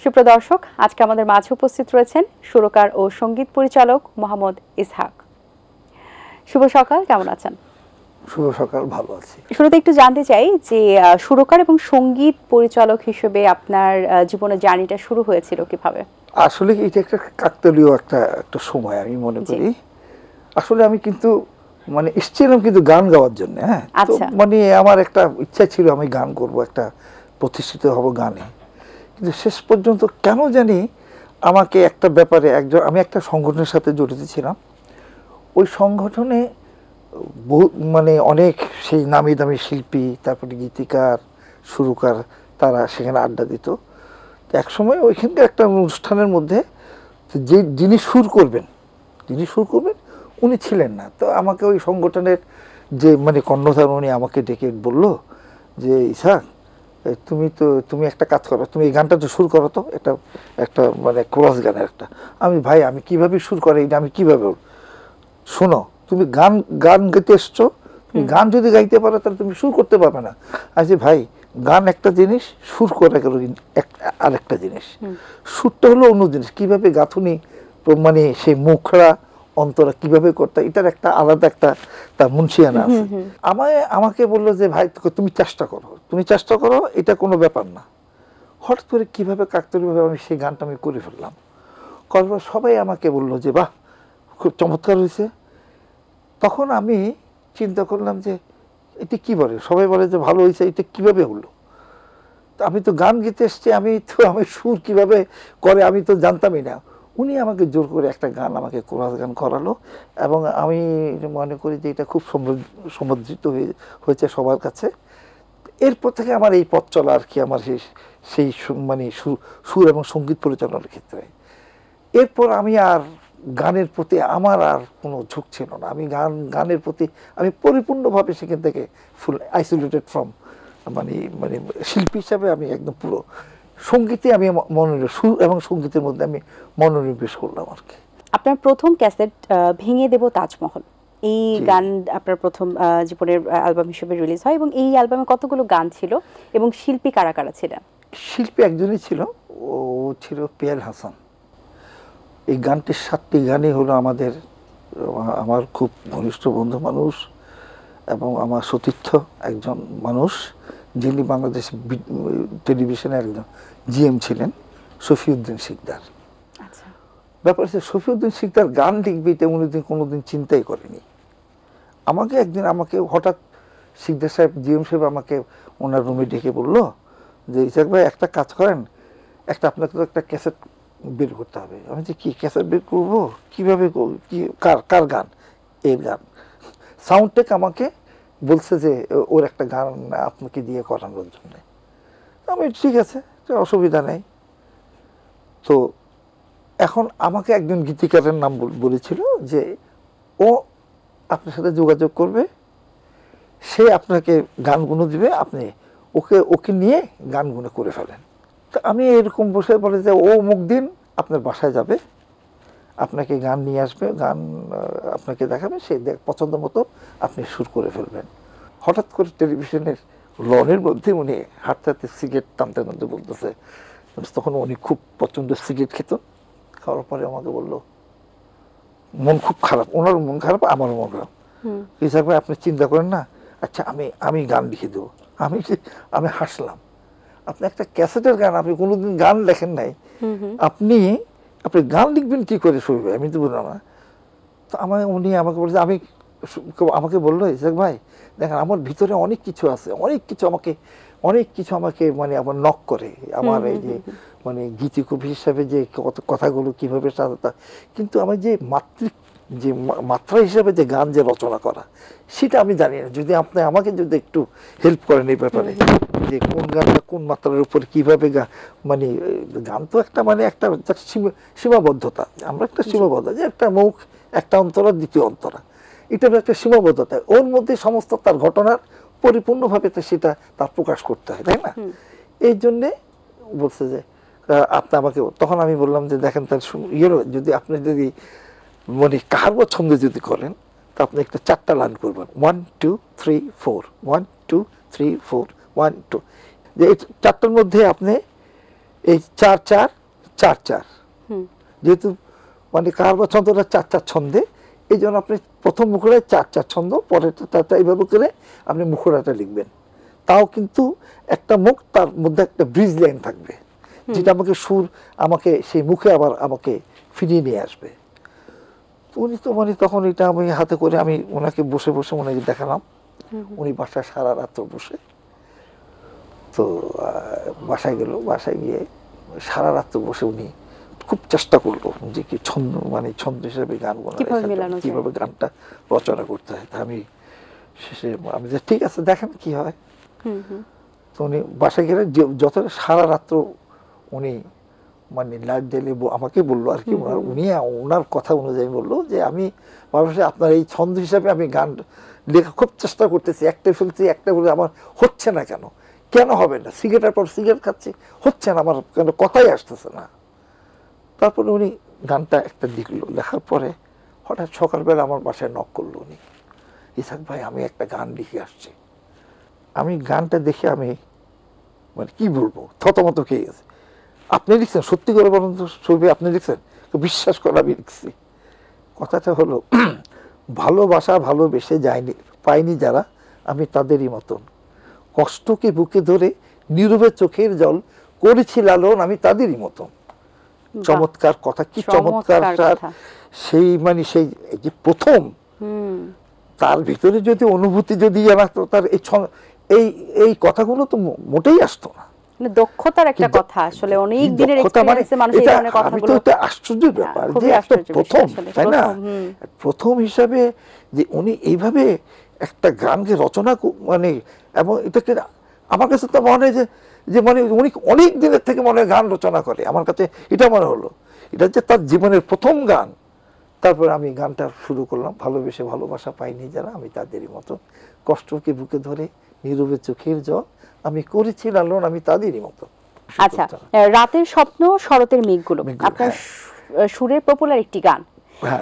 সুপ্রদর্শক, আজকে আমাদের মাঝে উপস্থিত রয়েছেন সুরকার ও সঙ্গীত পরিচালক মোহাম্মদ ইসহাক। শুভ সকাল, কেমন আছেন? শুভ সকাল, ভালো আছি। শুরুতে একটু জানতে চাই যে সুরকার এবং সঙ্গীত পরিচালক হিসেবে আপনার জীবনের জার্নিটা শুরু হয়েছিল কিভাবে? আসলে এটা একটা কাকতালীয় একটা সময় আমি মনে করি। আসলে আমি কিন্তু মানে এসেছিলাম কিন্তু গান গাওয়ার জন্য, হ্যাঁ। তো মানে আমার একটা ইচ্ছা ছিল আমি গান করব, একটা প্রতিষ্ঠিত হব গানে। কিন্তু শেষ পর্যন্ত কেন জানি আমাকে একটা ব্যাপারে আমি একটা সংগঠনের সাথে জড়িত ছিলাম। ওই সংগঠনে বহু মানে অনেক সেই নামি দামি শিল্পী, তারপরে গীতিকার, সুরকার, তারা সেখানে আড্ডা দিত। এক সময় ওইখানকার একটা অনুষ্ঠানের মধ্যে যিনি সুর করবেন উনি ছিলেন না। তো আমাকে ওই সংগঠনের যে মানে কর্ণধার, উনি আমাকে ডেকে বলল যে ইসহাক, তুমি একটা কাজ করো, তুমি এই গানটা তো সুর করো তো, একটা মানে কোরাস গানের একটা। আমি কিভাবে সুর করে এটা আমি কিভাবে, শোনো তুমি গান গাইতে এসছো, তুমি গান যদি গাইতে পারো তাহলে তুমি সুর করতে পারবে না। আচ্ছা ভাই, গান একটা জিনিস, সুর করা গেল আরেকটা জিনিস। সুরটা হলো অন্য জিনিস, কিভাবে গাঁথুনি মানে সেই মুখরা অন্তরা কিভাবে করতে, এটার একটা আলাদা একটা তার মুন্সিয়ানা আছে। আমাকে বললো যে ভাই তুমি চেষ্টা করো, এটা কোনো ব্যাপার না। হঠাৎ করে কিভাবে কাকতালীয়ভাবে আমি সেই গানটা আমি করে ফেললাম। করার সবাই আমাকে বললো যে বাহ, খুব চমৎকার হয়েছে। তখন আমি চিন্তা করলাম যে এটা কি বলে, সবাই বলে যে ভালো হয়েছে, এটা কিভাবে হলো। আমি তো গান গেতে এসছি, আমি সুর কিভাবে করে আমি তো জানতামই না। উনি আমাকে জোর করে একটা গান, আমাকে কোরাস গান করালো, এবং আমি মনে করি যে এটা খুব সমুদ্রিত হয়েছে সবার কাছে। এরপর থেকে আমার এই পথ চলা আর কি, আমার সেই মানে সুর এবং সঙ্গীত পরিচালনার ক্ষেত্রে। এরপর আমি আর গানের প্রতি আমার আর কোনো ঝোঁক ছিল না। আমি গানের প্রতি আমি পরিপূর্ণভাবে সেখান থেকে ফুল আইসোলেটেড ফ্রম মানে শিল্পী হিসাবে আমি একদম পুরো সঙ্গীতে আমি সুর এবং সঙ্গীতের মধ্যে আমি মনোনিবেশ করলাম আর কি। আপনার প্রথম ক্যাসেট ভেঙে দেব তাজমহল, এই গান আপনার প্রথম জীবনের অ্যালবাম হিসেবে রিলিজ হয়, এবং এই অ্যালবামে কতগুলো গান ছিল এবং শিল্পী কারা কারা ছিলেন? শিল্পী একজনই ছিল, ও ছিল পিয়াল হাসান। এই গানটির 7টি গানই হলো আমার খুব ঘনিষ্ঠ বন্ধু মানুষ এবং আমার সতীর্থ একজন মানুষ, যিনি বাংলাদেশ টেলিভিশনে একজন জিএম ছিলেন, শফিউদ্দিন শিকদার। ব্যাপার হচ্ছে শফিউদ্দিন শিকদার গান লিখবে এটা উনি কোনোদিন চিন্তাই করেনি। আমাকে হঠাৎ শিকদার সাহেব, জিএম সাহেব আমাকে ওনার রুমে ডেকে বললো যে ইসহাক ভাই, একটা কাজ করেন, আপনাকে তো একটা ক্যাসেট বের করতে হবে। আমি যে কি ক্যাসেট বের করবো, কিভাবে, কার গান? এর গান। সাউন্ডটেক আমাকে বলছে যে ওর একটা গান আপনাকে দিয়ে করানোর জন্য। আমি ঠিক আছে, অসুবিধা নেই। তো এখন আমাকে একজন গীতিকারের নাম বলেছিল যে ও আপনার সাথে যোগাযোগ করবে, সে আপনাকে গানগুলো দিবে, আপনি ওকে নিয়ে গানগুলো করে ফেলেন। তো আমি এরকম বসে বলে যে ও অমুক দিন আপনার বাসায় যাবে, আপনাকে গান নিয়ে আসবে, গান আপনাকে দেখাবে, সেই পছন্দ মতো আপনি সুর করে ফেলবেন। হঠাৎ করে টেলিভিশনের লনের মধ্যে উনি হাঁটতে হাঁটতে সিগারেট টানতে টানতে বলতেছে, তখন উনি খুব প্রচণ্ড সিগারেট খেত। খাওয়ার পরে আমাকে বললো, মন খুব খারাপ, ওনার মন খারাপ, আমারও মন খারাপ, ইসহাক ভাই আপনি চিন্তা করেন না, আচ্ছা আমি গান লিখে দেবো। আমি হাসলাম, আপনি একটা ক্যাসেটের গান, আপনি কোনোদিন গান লেখেন নাই, আপনি গান লিখবেন কি করে শোবে, আমি তো বললাম না। তো উনি আমাকে বলছে, আমাকে বললো ইসহাক ভাই দেখেন, আমার ভিতরে অনেক কিছু আছে, অনেক কিছু আমাকে মানে আমার নক করে, আমার এই যে মানে গীতিকবি হিসাবে যে কথাগুলো কিভাবে সাজাতে, কিন্তু আমার যে মাত্রা হিসাবে যে গান যে রচনা করা, সেটা আমি জানি না। যদি আপনি আমাকে যদি একটু হেল্প করেন এই ব্যাপারে, যে কোন গানটা কোন মাত্রার উপর কিভাবে মানে গান তো একটা মানে একটা সীমাবদ্ধতা, আমরা একটা সীমাবদ্ধতা, যে একটা মুখ, একটা অন্তরা, দ্বিতীয় অন্তরা, এটার একটা সীমাবদ্ধতা, ওর মধ্যে সমস্ত তার ঘটনার পরিপূর্ণভাবে সেটা তার প্রকাশ করতে হয়, তাই না? এই জন্যে বলছে যে আপনি আমাকে, তখন আমি বললাম যে দেখেন তার যদি আপনি যদি মানে কাহার ছন্দে যদি করেন, তো আপনি একটা 4টা লাইন করবেন, 1 2 3 4, 1 2 3 4, 1 2, যে এই চারটার মধ্যে আপনি এই 4-4-4-4, হুম যেহেতু মানে কারবার ছন্দটা 4-4 ছন্দে, এই জন্য আপনি প্রথম মুখড়ায় 4-4 ছন্দ, পরেরটা এইভাবে করে আপনি মুখড়াটা লিখবেন। তাও কিন্তু একটা মুখ, তার মধ্যে একটা ব্রিজ লাইন থাকবে, যেটা আমাকে সুর আমাকে সেই মুখে আবার আমাকে ফিরিয়ে নিয়ে আসবে। তো উনি তো মানে তখন এটা আমি হাতে করে আমি ওনাকে বসে বসে ওনাকে দেখালাম। উনি বাসায় সারা রাত্র বসে, তো বাসায় গেল, বাসায় গিয়ে সারা রাত্র বসে উনি খুব চেষ্টা করলো যে কি ছন্দ, মানে ছন্দ হিসেবে গান কিভাবে গানটা রচনা করতে হয়। তা আমি শেষে আমি যে ঠিক আছে দেখেন কি হয়। তো উনি বাসায় গেলে যত সারা রাত্র উনি মানে লাইট জ্বালিয়ে আমাকে বললো আর কি, উনি ওনার কথা অনুযায়ী বললো যে আমি ভাবছি আপনার এই ছন্দ হিসাবে আমি গান লেখা খুব চেষ্টা করতেছি, একটা ফেলছি একটা বলে আমার হচ্ছে না, কেন হবে না, সিগারেটের পর সিগারেট খাচ্ছি, হচ্ছে না আমার, কেন কথাই আসতেছে না। তারপরে উনি গানটা একটা লিখলো, লেখার পরে হঠাৎ সকালবেলা আমার বাসায় নক করলো উনি, ইসাক ভাই আমি একটা গান লিখে আসছি। আমি গানটা দেখে আমি মানে কি বলবো, থতমত খেয়ে গেছে। আপনি লিখছেন? সত্যি করে বলুন তো ছবি আপনি লিখছেন? বিশ্বাস করে আমি লিখছি। কথাটা হলো ভালোবাসা ভালোবেসে যায়নি পাইনি যারা, আমি তাদেরই মতন, কষ্টকে বুকে ধরে নীরবে চোখের জল করেছি লালন, আমি তাদেরই মতন। চমৎকার কথা, কি চমৎকার স্যার। সেই মানে সেই যে প্রথম, তার ভিতরে যদি অনুভূতি যদি জানাতো, তার এই এই কথাগুলো তো মোটেই আসতো না। দক্ষতার একটা কথা, আসলে অনেক দিনের এক্সপেরিয়েন্সে মানুষ এই ধরনের কথাগুলো, এটা আশ্চর্যের ব্যাপার যে একটা প্রথম, তাই না? প্রথম হিসাবে যে উনি এইভাবে একটা গানকে রচনা মানে, এবং এটাকে আমার কাছে তো মনে হয় যে মানে উনি অনেক দিনের থেকে মনে হয় গান রচনা করে, আমার কাছে এটা মনে হলো। এটা যে তার জীবনের প্রথম গান। তারপর আমি গানটা শুরু করলাম, ভালোবেসে ভালোবাসা পাইনি যারা, আমি তাদেরই মতো, কষ্টকে বুকে ধরে নীরবে চোখের জল আমি করেছি লালন, আমি তাদেরই মতো। আচ্ছা, রাতের স্বপ্ন, শরতের মেঘগুলো আপনার সুরের পপুলার একটি গান।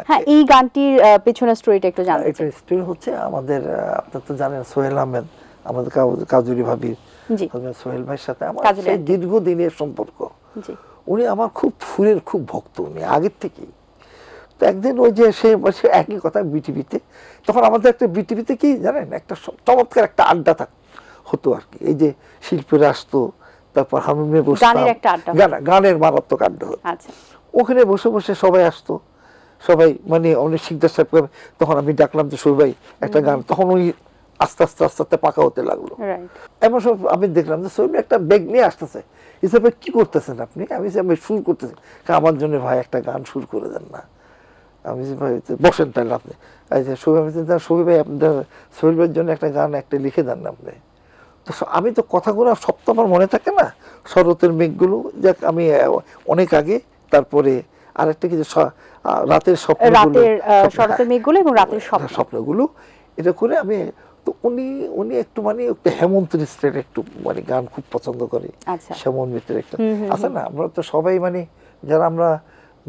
হ্যাঁ, এই গানটির পেছনের স্টোরিটা একটু জানতে চাই। স্টোরি হচ্ছে আমাদের, আপনারা তো জানেন সোহেল আহমেদ, আমাদের কাজুরি ভাবির, সোহেল ভাইয়ের সাথে আমার সেই দীর্ঘদিনের সম্পর্ক। উনি আমার খুব সুরের খুব ভক্ত, উনি আগের থেকেই। তো একদিন ওই যে সে একই কথা বিটিভিতে, তখন আমাদের একটা বিটিভিতে কি জানেন, একটা চমৎকার একটা আড্ডা হতো আর কি। এই যে শিল্পীরা আসতো, তারপর হারমোনিয়ামে বসতাম, গানের মারাত্মক আড্ডা হতো। ওখানে বসে বসে সবাই আসতো, সবাই মানে অনেক শিকদার সাহেব, তখন আমি ডাকলাম যে সুর ভাই একটা গান, তখন ওই আস্তে আস্তে আস্তে আস্তে পাকা হতে লাগলো। এমন সব আমি দেখলাম যে সুর একটা ব্যাগ নিয়ে আসতেছে, হিসাবে কি করতেছেন আপনি? আমি সুর করতেছি, আমার জন্য ভাই একটা গান সুর করে দেন না। আমি ভাই বসেন তাহলে আপনি, সুবি ভাই আপনার সোহেল ভাইয়ের জন্য একটা গান একটা লিখে দেন না আপনি। তো আমি তো কথাগুলো সব তো আমার মনে থাকে না, শরতের মেঘগুলো, যাক আমি অনেক আগে, তারপরে আরেকটা কিছু রাতের স্বপ্নগুলো, এটা করে আমি। তো উনি একটু মানে একটু হেমন্ত মিত্রের একটু মানে গান খুব পছন্দ করে। হেমন্ত মিত্রের একটা আছে না, আমরা তো সবাই মানে যারা আমরা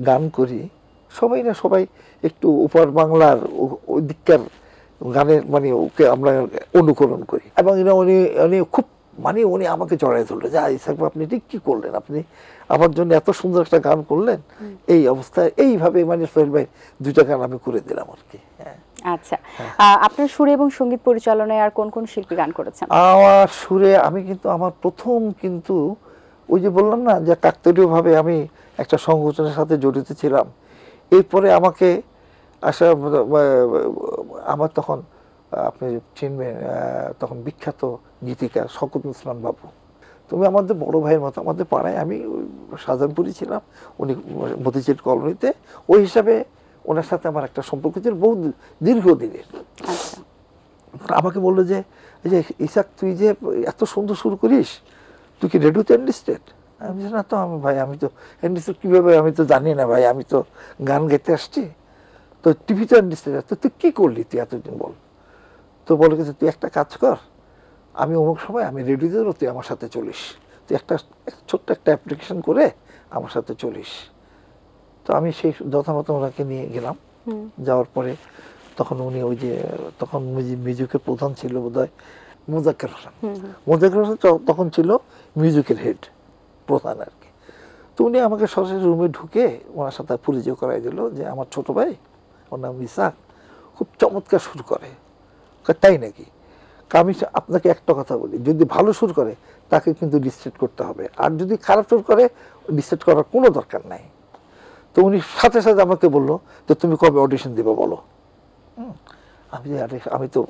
গান করি সবাই না, সবাই একটু উপর বাংলার ওই দিককার গানের মানে ওকে আমরা অনুকরণ করি। এবং উনি খুব মানে উনি আমাকে জড়াই ধরলো যে ইসাক আপনি ঠিক কি করলেন, আপনি আমার জন্য এত সুন্দর একটা গান করলেন, এই অবস্থায় এইভাবে মানে সোহেল ভাই দুইটা গান আমি করে দিলাম আর কি। আচ্ছা, আপনার সুরে এবং সঙ্গীত পরিচালনায় আর কোন কোন শিল্পী গান করেছেন? আমার সুরে আমি কিন্তু আমার প্রথম কিন্তু ওই যে বললাম না যে কাকতালীয় ভাবে আমি একটা সংগঠনের সাথে জড়িত ছিলাম। এরপরে আমাকে আমার তখন আপনি চিনবেন, তখন বিখ্যাত গীতিকার শওকত ইসলাম বাবু, তুমি আমাদের বড় ভাইয়ের মতো, আমাদের পাড়ায়, আমি শাহজাহানপুরি ছিলাম, উনি মতিঝিল কলোনিতে, ওই হিসাবে ওনার সাথে আমার একটা সম্পর্ক ছিল বহু দীর্ঘদিনের। আমাকে বললো যে ইসাক তুই যে এত সুন্দর সুর করিস, তুই কি রেডিওতে এনলিস্টেড? আমি না তো, ভাই আমি তো এনলিস্টেড কীভাবে, আমি তো জানি না ভাই, আমি তো গান গাইতে আসছি, তো টিভিতে এনলিস্টেড। তো তুই কী করলি তুই এতদিন, বল। তো বলে গেছে তুই একটা কাজ কর, আমি অমুক সময় আমি রেডিওতে দেবো, তুই আমার সাথে চলিস, তুই একটা ছোট্ট একটা অ্যাপ্লিকেশন করে আমার সাথে চলিস। তো আমি সেই যথামত ওনাকে নিয়ে গেলাম। যাওয়ার পরে তখন উনি ওই যে তখন মিউজিকের প্রধান ছিল বোধহয় মোজাক্কের হোসেন। মোজাক্কের হোসেন তখন ছিল মিউজিকের হেড, প্রধান আর কি। তো উনি আমাকে সরাসরি রুমে ঢুকে ওনার সাথে পরিচয় করাই দিল যে আমার ছোট ভাই, ওর নাম ইসাক, খুব চমৎকার সুর করে। তাই নাকি? আমি আপনাকে একটা কথা বলি, যদি ভালো সুর করে তাকে কিন্তু ডিসট্রেট করতে হবে, আর যদি খারাপ সুর করে ডিসট্রেট করার কোনো দরকার নাই। তো উনি সাথে সাথে আমাকে বললো, তো তুমি কবে অডিশন দিবে বলো। আমি তো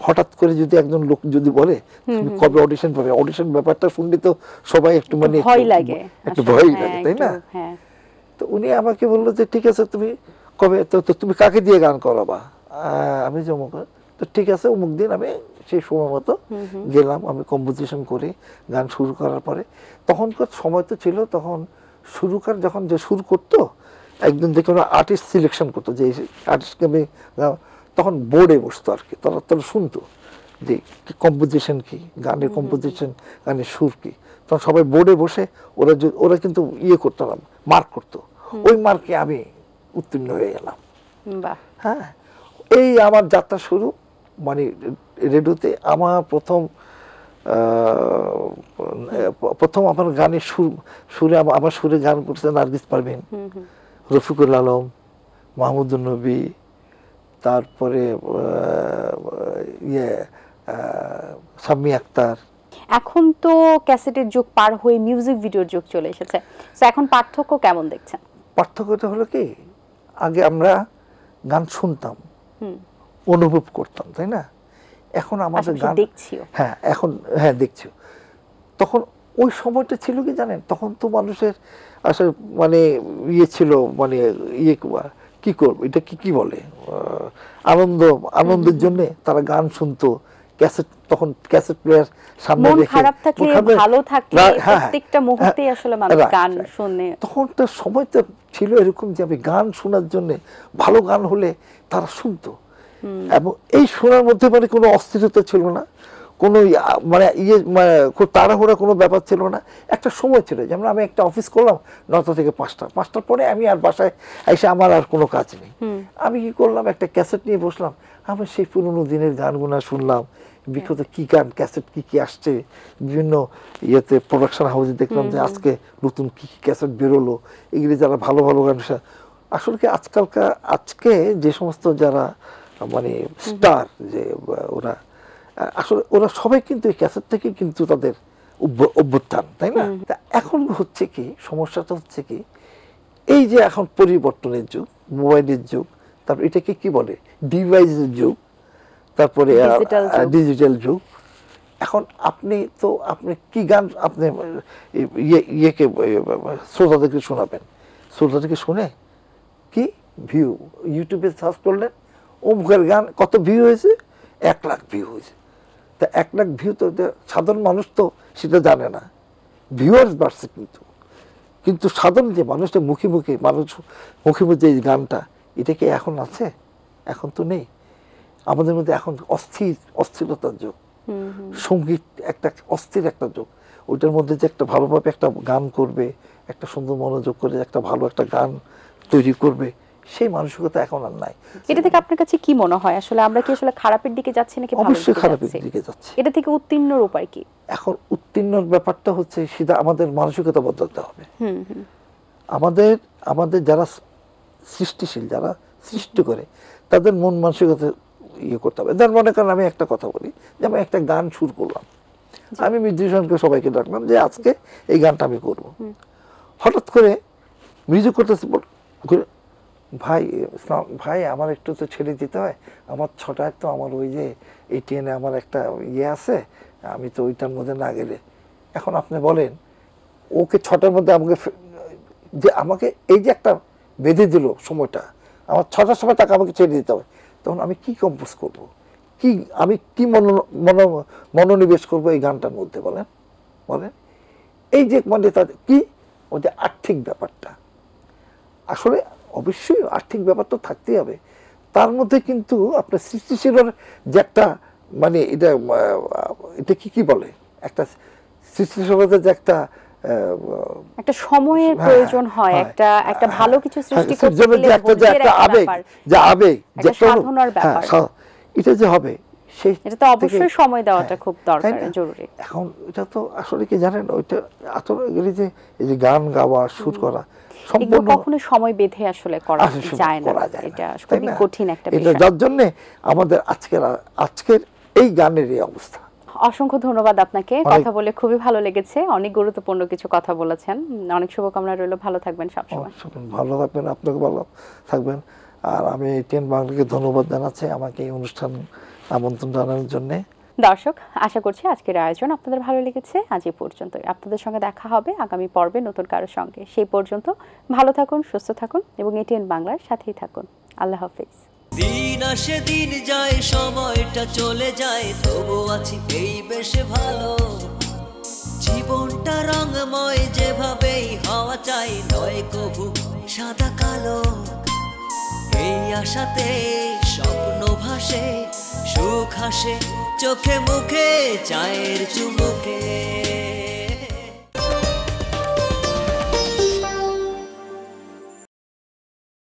হঠাৎ করে যদি একজন লোক যদি বলে তুমি কবে অডিশন পাবে, অডিশন ব্যাপারটা শুনলে তো সবাই একটু মানে ভয় লাগে, একটু ভয় লাগে, তাই না? তো উনি আমাকে বললো যে ঠিক আছে তুমি কবে, তো তুমি কাকে দিয়ে গান করাবা? আমি যে তো ঠিক আছে অমুক দিন আমি সেই সময় মতো গেলাম। আমি কম্পোজিশন করে গান শুরু করার পরে, তখনকার সময় তো ছিল, তখন সুরকার যখন যে সুর করতো একজন যে কোনো আর্টিস্ট সিলেকশন করতো, যে আর্টিস্টকে আমি, তখন বোর্ডে বসতো আর কি, তারা শুনতো যে কম্পোজিশন কি, গানের কম্পোজিশন, গানের সুর কি। তখন সবাই বোর্ডে বসে ওরা কিন্তু ইয়ে করতো না, মার্ক করতো, ওই মার্কে আমি উত্তীর্ণ হয়ে গেলাম। হ্যাঁ, এই আমার যাত্রা শুরু। মানে রেডিওতে আমার প্রথম আমার গানের সুরে আমার সুরে গান করছে নার্গিস পারভীন, রফিকুল আলম, মাহমুদুর নবী, তারপরে শাম্মী আক্তার। এখন তো ক্যাসেটের যুগ পার হয়ে মিউজিক ভিডিওর যুগ চলে এসেছে, তো এখন পার্থক্য কেমন দেখছেন? পার্থক্যটা হলো কি, আগে আমরা গান শুনতাম, অনুভব করতাম, তাই না? এখন আমাদের গান দেখছিও। হ্যাঁ, এখন হ্যাঁ দেখছি। তখন ওই সময়টা ছিল কি জানেন, তখন তো মানুষের আসলে মানে ইয়ে ছিল, মানে ইয়ে কি করবো, এটা কি বলে, আনন্দের জন্য তারা গান শুনতো। ক্যাসেট, তখন ক্যাসেট প্লেয়ার সামনে মন রেখে, খারাপ থাকলে ভালো থাকলে প্রত্যেকটা মুহূর্তেই আসলে মানুষ গান শুনে। তখন তো সময়টা ছিল এরকম যে আমি গান শোনার জন্য, ভালো গান হলে তারা শুনতো, এবং এই শোনার মধ্যে মানে কোনো অস্থিরতা ছিল না, কোনো মানে ইয়ে খুব তাড়াহুড়া কোনো ব্যাপার ছিল না। একটা সময় ছিল, যেমন আমি একটা অফিস করলাম 9টা থেকে 5টার পরে আমি আর বাসায় এসে আমার আর কোনো কাজ নেই। আমি কি করলাম, একটা ক্যাসেট নিয়ে বসলাম, আমি সেই পুরোনো দিনের গানগুলো শুনলাম, বিখ্যাত কি গান, ক্যাসেট কি আসছে, বিভিন্ন ইয়েতে প্রোডাকশন হাউসে দেখলাম যে আজকে নতুন কি ক্যাসেট বেরোলো, এগুলি যারা ভালো ভালো গান। আসলে কি আজকে যে সমস্ত যারা মানে স্টার, যে ওরা আসলে ওরা সবাই কিন্তু এই ক্যাসেট থেকে কিন্তু তাদের অভ্যুত্থান, তাই না? এখন হচ্ছে কি, সমস্যাটা হচ্ছে কি, এই যে এখন পরিবর্তনের যুগ, মোবাইলের যুগ, তারপর এটাকে কি বলে, ডিভাইসের যুগ, তারপরে ডিজিটাল যুগ। এখন আপনি কি গান আপনি ইয়েকে শ্রোতাদেরকে শোনাবেন, শ্রোতাদেরকে শুনে কি ভিউ, ইউটিউবে সার্চ করলেন অমুকের গান কত ভিউ হয়েছে, 1 লাখ ভিউ হয়েছে। তা 1 লাখ ভিউ তো সাধারণ মানুষ তো সেটা জানে না, ভিউয়ার্স বাড়ছে, কিন্তু সাধারণ যে মানুষটা মুখে মুখে যে গানটা, এটা কি এখন আছে? এখন তো নেই। আমাদের মধ্যে এখন অস্থিরতার যুগ, সঙ্গীত একটা অস্থির একটা যুগ। ওইটার মধ্যে যে একটা ভালোভাবে একটা গান করবে, একটা সুন্দর মনোযোগ করে একটা ভালো একটা গান তৈরি করবে, সেই মানসিকতা এখন আর নাই। এটা থেকে আপনার কাছে কি মনে হয়, আসলে আমরা কি আসলে খারাপের দিকে যাচ্ছি নাকি ভালোর দিকে যাচ্ছি? অবশ্যই খারাপের দিকে যাচ্ছি। এটা থেকে উত্তীর্ণের উপায় কি? এখন উত্তীর্ণর ব্যাপারটা হচ্ছে সেটা আমাদের মানসিকতা বদলাতে হবে। আমাদের যারা সৃষ্টিশীল, যারা সৃষ্টি করে, তাদের মন মানসিকতা ইয়ে করতে হবে। ধর মনে করেন আমি একটা কথা বলি, যে আমি একটা গান শুরু করলাম, আমি মিউজিশিয়ানকে সবাইকে ডাকলাম যে আজকে এই গানটা আমি করব। হঠাৎ করে মিউজিক করতেছে, ভাই আমার একটু তো ছেড়ে দিতে হয়, আমার 6টায় তো আমার ওই যে ATN আমার একটা ইয়ে আছে, আমি তো ওইটার মধ্যে না গেলে। এখন আপনি বলেন, ওকে 6টার মধ্যে আমাকে এই যে একটা বেঁধে দিল সময়টা, আমার 6টার সময় তাকে আমাকে ছেড়ে দিতে হবে, তখন আমি কি কম্পোজ করব, আমি কি মনোনিবেশ করব এই গানটার মধ্যে, বলেন। এই যে মানে তাদের কি ওই যে আর্থিক ব্যাপারটা, আসলে অবশ্যই আর্থিক ব্যাপার তো থাকতেই হবে, তার মধ্যে কিন্তু আপনার সৃষ্টিশীলের যে একটা মানে এটা কি বলে, একটা সৃষ্টিশীলতার যে একটা সময়ের প্রয়োজন হয়, একটা ভালো কিছু সৃষ্টি করতে গেলে একটা আবেগ, যে সাধনার ব্যাপার, এটা যে হবে, সেই এটা তো অবশ্যই থেকে- সময় দেওয়াটা হ্যাঁ, খুব তাই দরকার, না? জরুরি। এখন এটা তো আসলে কি জানেন, ওইটা আসলে এই যে গান গাওয়া সুর করা এগুলো সম্পূর্ণ কখনো সময় বেঁধে আসলে করা আসলে যায় না, করা যায় না, এটা তাই খুবই না? কঠিন একটা এটা বিষয়। যার জন্য আমাদের আজকের এই গানের এই অবস্থা। অসংখ্য ধন্যবাদ আপনাকে, অনেক- কথা বলে খুবই ভালো লেগেছে, অনেক গুরুত্বপূর্ণ কিছু কথা বলেছেন। অনেক শুভকামনা রইল, ভালো থাকবেন সবসময়। ভালো থাকবেন, আপনাকে ভালো থাকবেন। আর আমি টেন বাংলাকে ধন্যবাদ জানাচ্ছি আমাকে এই অনুষ্ঠান আমন্ত্রণ জানানোর জন্যে। দর্শক, আশা করছি আজকের আয়োজন আপনাদের ভালো লেগেছে। আজ এই পর্যন্তই, আপনাদের সঙ্গে দেখা হবে আগামী পর্বে নতুন কারোর সঙ্গে। সেই পর্যন্ত ভালো থাকুন, সুস্থ থাকুন এবং এটিএন বাংলার সাথেই থাকুন। আল্লাহ হাফেজ। দিন আসে দিন যায়, সময়টা চলে যায়, তবু আছি এই বেশ ভালো। জীবনটা রঙময়, যেভাবেই হওয়া চাই, নয় কবু সাদা কালো। এই আশাতে স্বপ্ন ভাসে, সুখ হাসে চোখে মুখে, চায়ের চুমুকে।